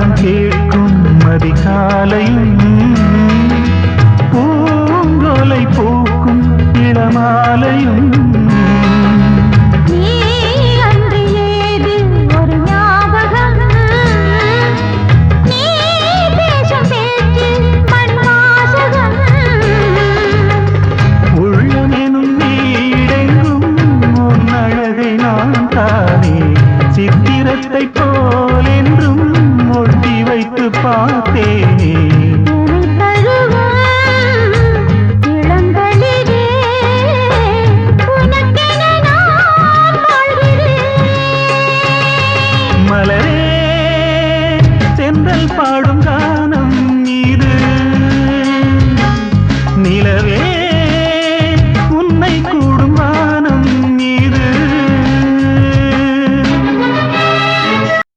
மனம் கேட்கும் அதிகாலையும் பூங்கோலை பூக்கும் இளமாலையும் சித்திரத்தை போல் என்றும் ஒட்டி வைத்து பார்த்தேன்.